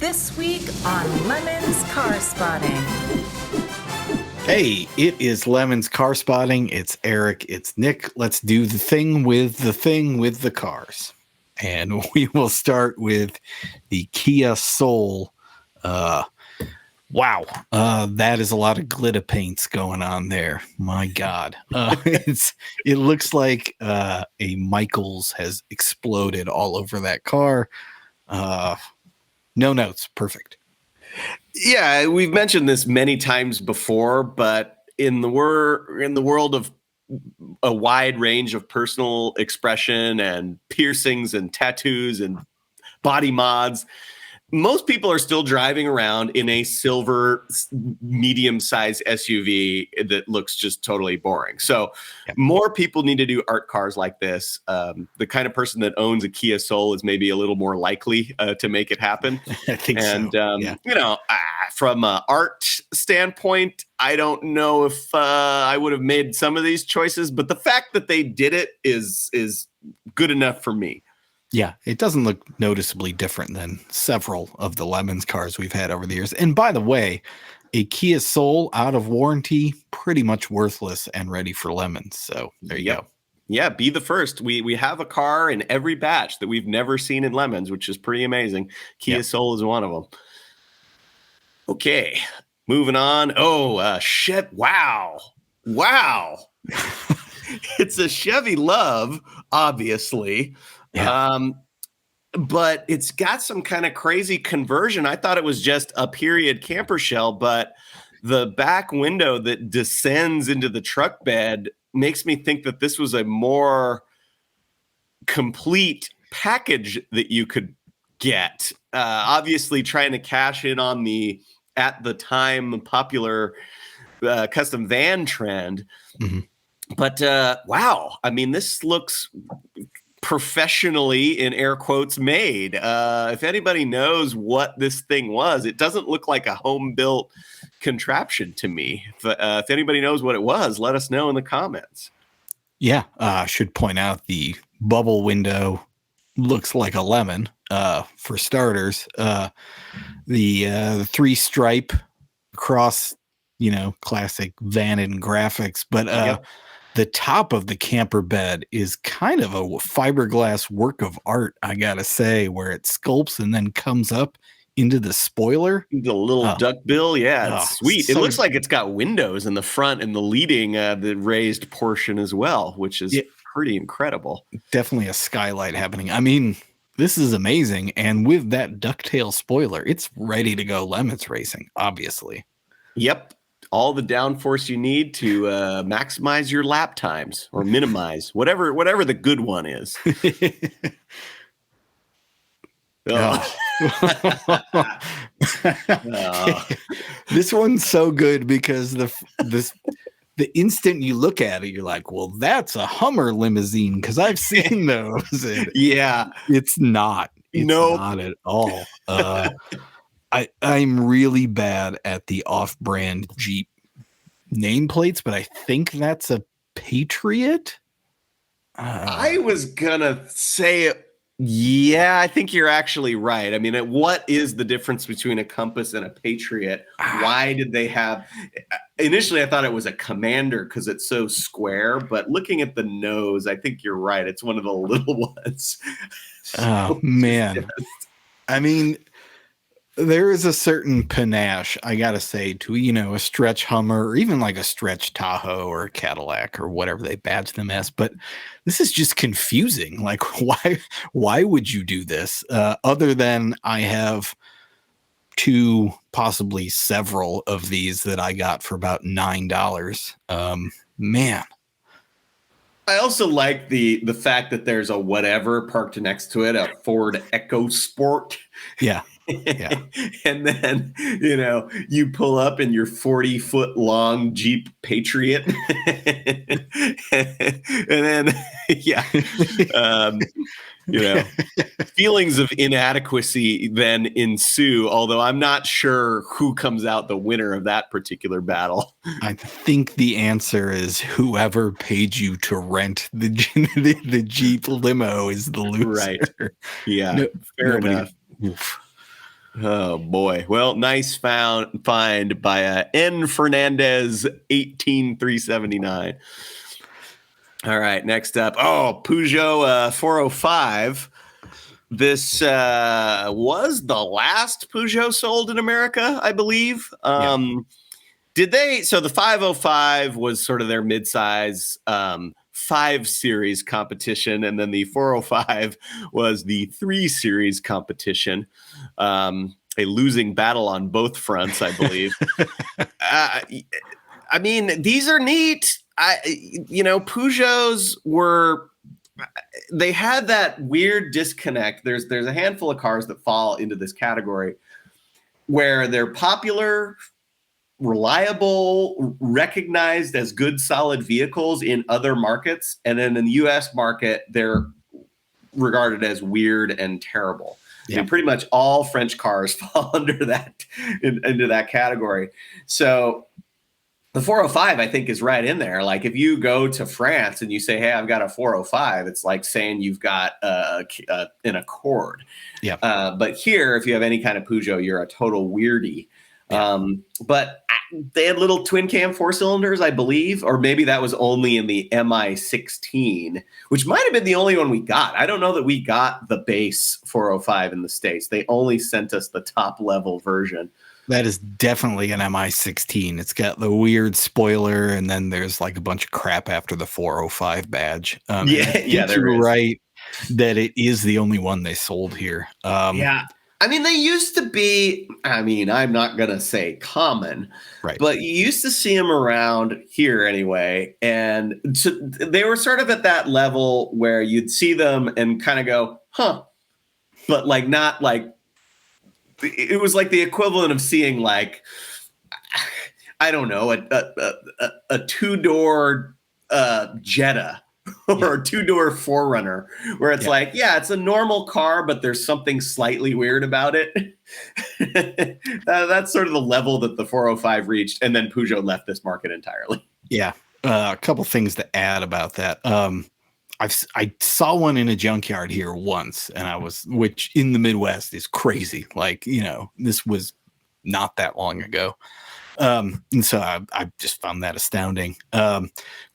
This week on Lemon's Car Spotting. Hey, it is Lemon's Car Spotting. It's Eric. It's Nick. Let's do the thing with the cars. And we will start with the Kia Soul. Wow. That is a lot of glitter paints going on there. My God. It looks like a Michaels has exploded all over that car. No notes. Perfect. Yeah, we've mentioned this many times before, but in the world of a wide range of personal expression and piercings and tattoos and body mods, most people are still driving around in a silver medium-sized SUV that looks just totally boring. So more people need to do art cars like this. The kind of person that owns a Kia Soul is maybe a little more likely to make it happen. I think so. From an art standpoint, I don't know if I would have made some of these choices, but the fact that they did it is good enough for me. Yeah, it doesn't look noticeably different than several of the Lemons cars we've had over the years. And by the way, a Kia Soul out of warranty, pretty much worthless and ready for Lemons. So there you go. Yeah, be the first. We have a car in every batch that we've never seen in Lemons, which is pretty amazing. Kia Soul is one of them. Okay, moving on. Oh, shit. Wow. It's a Chevy Love, obviously. Yeah. But it's got some kind of crazy conversion. I thought it was just a period camper shell, but the back window that descends into the truck bed makes me think that this was a more complete package that you could get. Obviously trying to cash in on the, at the time, popular custom van trend. Mm-hmm. But wow, I mean, this looks professionally, in air quotes, made. If anybody knows what this thing was, it doesn't look like a home-built contraption to me. If anybody knows what it was, let us know in the comments. Yeah, I should point out the bubble window looks like a lemon, for starters. The three-stripe across, classic Vannon graphics, but the top of the camper bed is kind of a fiberglass work of art, I gotta say, where it sculpts and then comes up into the spoiler. The little duck bill, it's sweet. It looks like it's got windows in the front and the leading, the raised portion as well, which is pretty incredible. Definitely a skylight happening. I mean, this is amazing. And with that ducktail spoiler, it's ready to go Lemons racing, obviously. Yep. All the downforce you need to maximize your lap times or minimize whatever the good one is. This one's so good because the instant you look at it, you're like, well, that's a Hummer limousine because I've seen those. It's not. It's not at all. I'm really bad at the off-brand Jeep nameplates, but I think that's a Patriot. I was gonna say, I think you're actually right. I mean, what is the difference between a Compass and a Patriot? Why did they have? Initially, I thought it was a Commander because it's so square, but looking at the nose, I think you're right. It's one of the little ones. Man. I mean, there is a certain panache, I gotta say, to a stretch Hummer or even like a stretch Tahoe or a Cadillac or whatever they badge them as. But this is just confusing. Like, why would you do this? Other than I have two, possibly several of these that I got for about $9. Man. I also like the fact that there's a whatever parked next to it, a Ford EcoSport. Yeah. Yeah. And then, you pull up in your 40-foot long Jeep Patriot. And then, feelings of inadequacy then ensue, although I'm not sure who comes out the winner of that particular battle. I think the answer is whoever paid you to rent the Jeep limo is the loser. Right. Yeah. Fair enough. Oof. Oh boy. Well, nice find by N Fernandez 18379. All right, next up. Oh, Peugeot 405. This was the last Peugeot sold in America, I believe. Did they? So the 505 was sort of their midsize 5 Series competition, and then the 405 was the 3 Series competition. A losing battle on both fronts, I believe. I mean, these are neat. Peugeots were. They had that weird disconnect. There's a handful of cars that fall into this category where they're popular, reliable, recognized as good, solid vehicles in other markets. And then in the US market, they're regarded as weird and terrible. Yeah. I mean, pretty much all French cars fall under that, into that category. So the 405, I think, is right in there. Like if you go to France and you say, hey, I've got a 405, it's like saying you've got an Accord. Yeah. But here, if you have any kind of Peugeot, you're a total weirdie. Yeah. But they had little twin cam 4-cylinders, I believe, or maybe that was only in the MI16, which might have been the only one we got. I don't know that we got the base 405 in the States. They only sent us the top level version. That is definitely an MI16. It's got the weird spoiler, and then there's like a bunch of crap after the 405 badge. You're right that it is the only one they sold here. Yeah. I mean, they used to be, I'm not going to say common, right? But you used to see them around here anyway. And so they were sort of at that level where you'd see them and kind of go, huh, but like not like, it was like the equivalent of seeing like, I don't know, a 2-door Jetta or a 2-door 4Runner, where it's like, yeah, it's a normal car, but there's something slightly weird about it. That's sort of the level that the 405 reached, and then Peugeot left this market entirely. Yeah, a couple things to add about that. I saw one in a junkyard here once, and which in the Midwest is crazy. Like, this was not that long ago. And so I just found that astounding.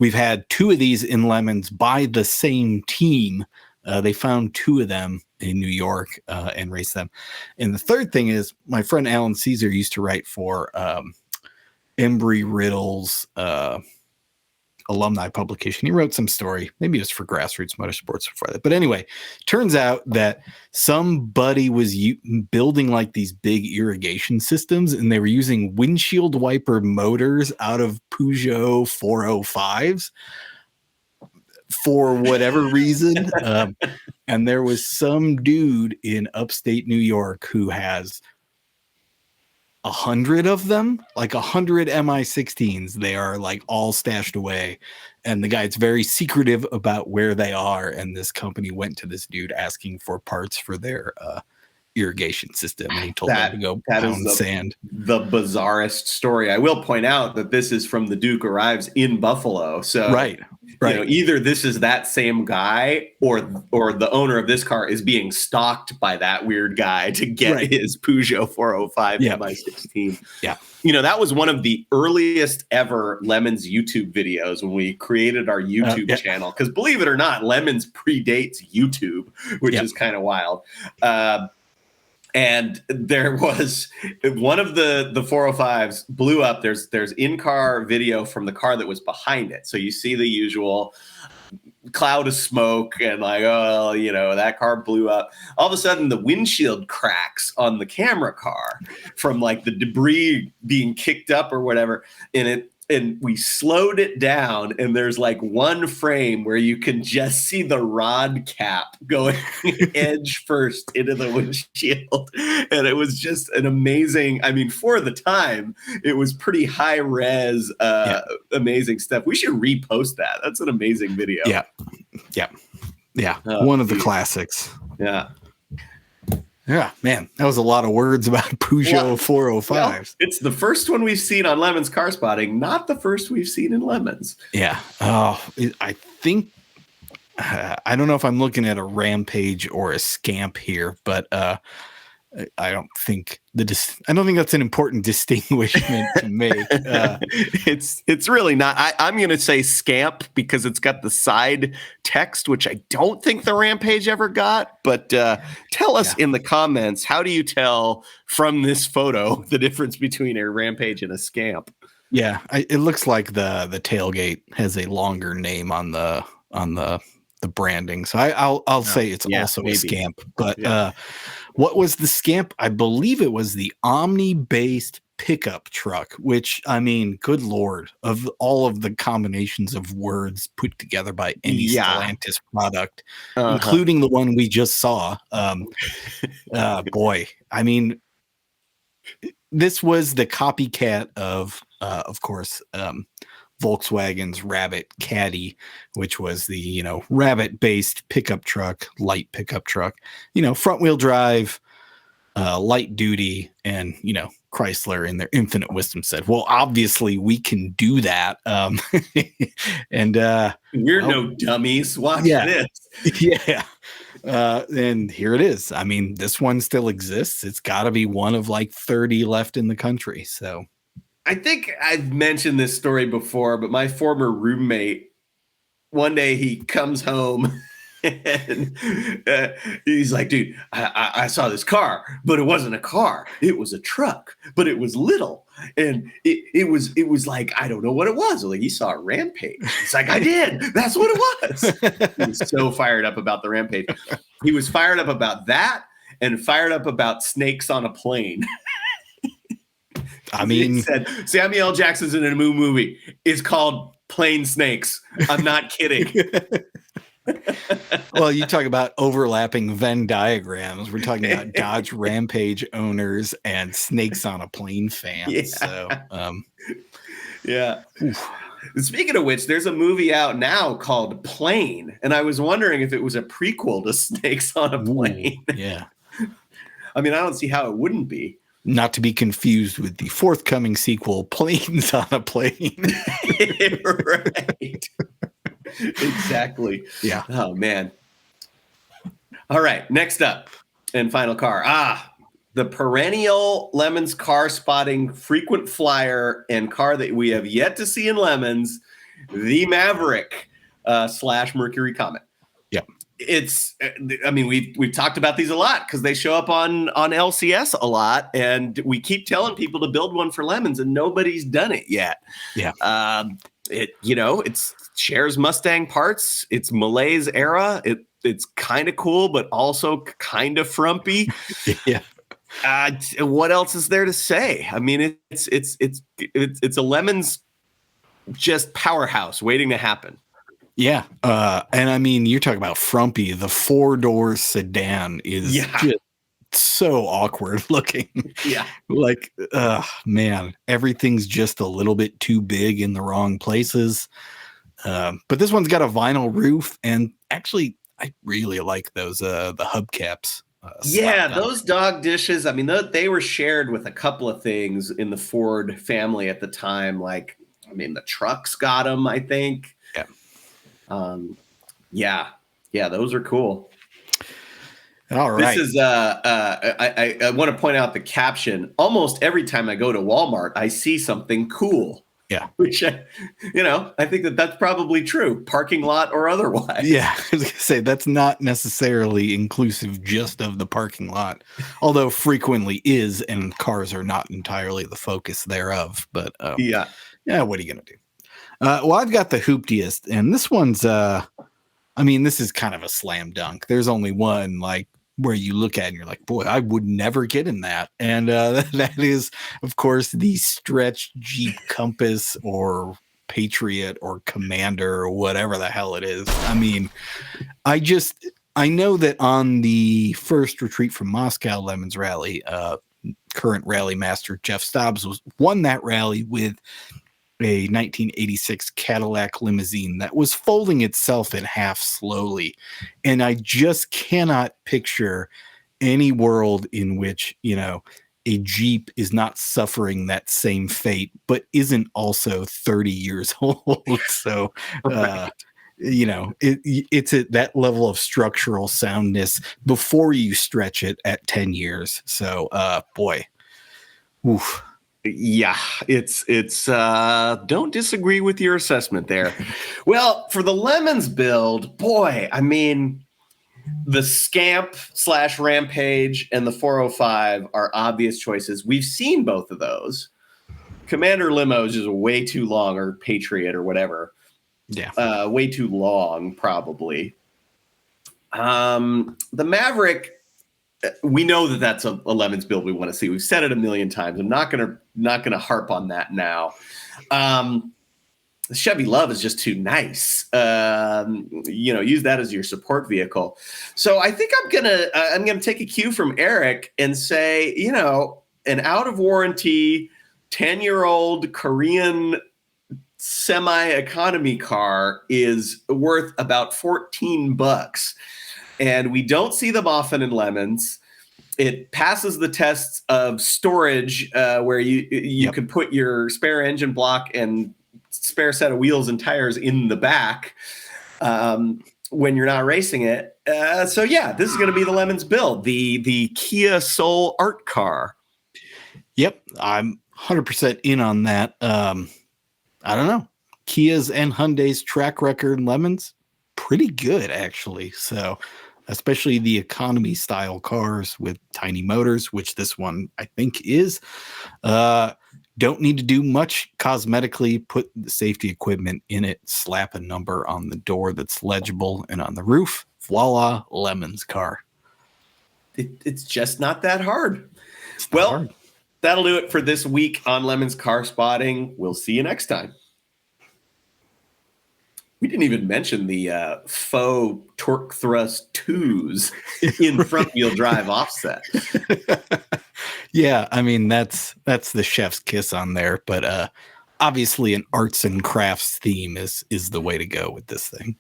We've had 2 of these in Lemons by the same team. They found 2 of them in New York and raced them. And the third thing is my friend Alan Caesar used to write for Embry Riddle's alumni publication. He wrote some story, maybe it was for Grassroots Motorsports before that. But anyway, turns out that somebody was building like these big irrigation systems, and they were using windshield wiper motors out of Peugeot 405s for whatever reason. And there was some dude in upstate New York who has 100 of them, like 100 MI16s. They are like all stashed away, and the guy's very secretive about where they are. And this company went to this dude asking for parts for their irrigation system, and he told them to go pound sand. The bizarrest story. I will point out that this is from the Duke Arrives in Buffalo. So right. Either this is that same guy, or the owner of this car is being stalked by that weird guy to get his Peugeot 405 MI16. Yeah. That was one of the earliest ever Lemons YouTube videos when we created our YouTube channel. Because believe it or not, Lemons predates YouTube, which is kind of wild. And there was one of the 405s blew up. There's in-car video from the car that was behind it. So you see the usual cloud of smoke and like, that car blew up. All of a sudden, the windshield cracks on the camera car from like the debris being kicked up or whatever. And we slowed it down, and there's like one frame where you can just see the rod cap going edge first into the windshield. And it was just an amazing, for the time, it was pretty high res, amazing stuff. We should repost that. That's an amazing video. Yeah. One of the classics. Yeah. Yeah, man, that was a lot of words about Peugeot 405s. Well, it's the first one we've seen on Lemons Car Spotting, not the first we've seen in Lemons. Yeah. I think, I don't know if I'm looking at a Rampage or a Scamp here, but I don't think I don't think that's an important distinguishment to make. It's really not. I'm going to say scamp because it's got the side text, which I don't think the Rampage ever got. But tell us in the comments, how do you tell from this photo the difference between a Rampage and a scamp? Yeah, it looks like the tailgate has a longer name on the branding, so I'll say it's also maybe a scamp. But what was the scamp? I believe it was the Omni-based pickup truck, which, I mean, good Lord, of all of the combinations of words put together by any Stellantis product, including the one we just saw. Boy, I mean, this was the copycat of course, Volkswagen's Rabbit Caddy, which was the, Rabbit-based pickup truck, light pickup truck, front wheel drive, light duty, and, Chrysler in their infinite wisdom said, well, obviously we can do that. And we're no dummies. Watch this. Yeah. And here it is. I mean, this one still exists. It's got to be one of like 30 left in the country. So I think I've mentioned this story before, but my former roommate, one day he comes home and he's like, dude, I saw this car, but it wasn't a car. It was a truck, but it was little. And it was like, I don't know what it was. Like, he saw a Rampage. It's like, I did. That's what it was. He was so fired up about the Rampage. He was fired up about that and fired up about snakes on a plane. I mean, he said Samuel L. Jackson's in a movie. It's called Plane Snakes. I'm not kidding. Well, you talk about overlapping Venn diagrams. We're talking about Dodge Rampage owners and snakes on a plane fans. Yeah. So, yeah. Oof. Speaking of which, there's a movie out now called Plane, and I was wondering if it was a prequel to Snakes on a Plane. Ooh, yeah. I mean, I don't see how it wouldn't be. Not to be confused with the forthcoming sequel, Planes on a Plane. Right. Exactly. Yeah. Oh, man. All right. Next up and final car. The perennial Lemons car spotting frequent flyer and car that we have yet to see in Lemons, the Maverick / Mercury Comet. Yeah. I mean, we've talked about these a lot because they show up on LCS a lot, and we keep telling people to build one for Lemons, and nobody's done it yet. Yeah. It's shares Mustang parts. It's Malaise era. It's kind of cool, but also kind of frumpy. Yeah. What else is there to say? I mean, it's a Lemons just powerhouse waiting to happen. Yeah. And I mean, you're talking about frumpy. The 4-door sedan is just so awkward looking. Yeah. Like, man, everything's just a little bit too big in the wrong places. But this one's got a vinyl roof, and actually, I really like those the hubcaps. Those dog dishes. I mean, they were shared with a couple of things in the Ford family at the time. Like, I mean, the trucks got them, I think. Yeah. Those are cool. All right. This is I want to point out the caption. Almost every time I go to Walmart, I see something cool. Yeah. Which, I think that's probably true, parking lot or otherwise. Yeah. I was going to say that's not necessarily inclusive just of the parking lot, although frequently is, and cars are not entirely the focus thereof. But what are you going to do? Well, I've got the hooptiest, and this one's, this is kind of a slam dunk. There's only one, like, where you look at it and you're like, boy, I would never get in that. And that is, of course, the stretch Jeep Compass or Patriot or Commander or whatever the hell it is. I mean, I know that on the first Retreat from Moscow Lemons rally, current rally master Jeff Stobbs won that rally with a 1986 Cadillac limousine that was folding itself in half slowly. And I just cannot picture any world in which, a Jeep is not suffering that same fate, but isn't also 30 years old. So, it's at that level of structural soundness before you stretch it at 10 years. So, boy, oof. Yeah, it's don't disagree with your assessment there. Well, for the Lemons build, boy, I mean, the Scamp / Rampage and the 405 are obvious choices. We've seen both of those. Commander Limo is just way too long, or Patriot or whatever. Yeah. Way too long, probably. The Maverick, we know that that's a Lemons build we want to see. We've said it a million times. I'm not gonna harp on that now. The Chevy Love is just too nice. Use that as your support vehicle. So I think I'm gonna take a cue from Eric and say, an out of warranty 10-year-old Korean semi-economy car is worth about $14, and we don't see them often in Lemons. It passes the tests of storage, where you can put your spare engine block and spare set of wheels and tires in the back when you're not racing it. So yeah, this is going to be the Lemons build, the Kia Soul art car. Yep, I'm 100% in on that. I don't know. Kia's and Hyundai's track record in Lemons, pretty good actually. So, especially the economy style cars with tiny motors, which this one I think is. Don't need to do much cosmetically. Put the safety equipment in it, slap a number on the door that's legible, and on the roof, voila, Lemons car. It's just not that hard. Well, that'll do it for this week on Lemons Car Spotting. We'll see you next time. We didn't even mention the faux torque thrust 2s in front wheel drive offset. Yeah, I mean that's the chef's kiss on there, but obviously an arts and crafts theme is the way to go with this thing.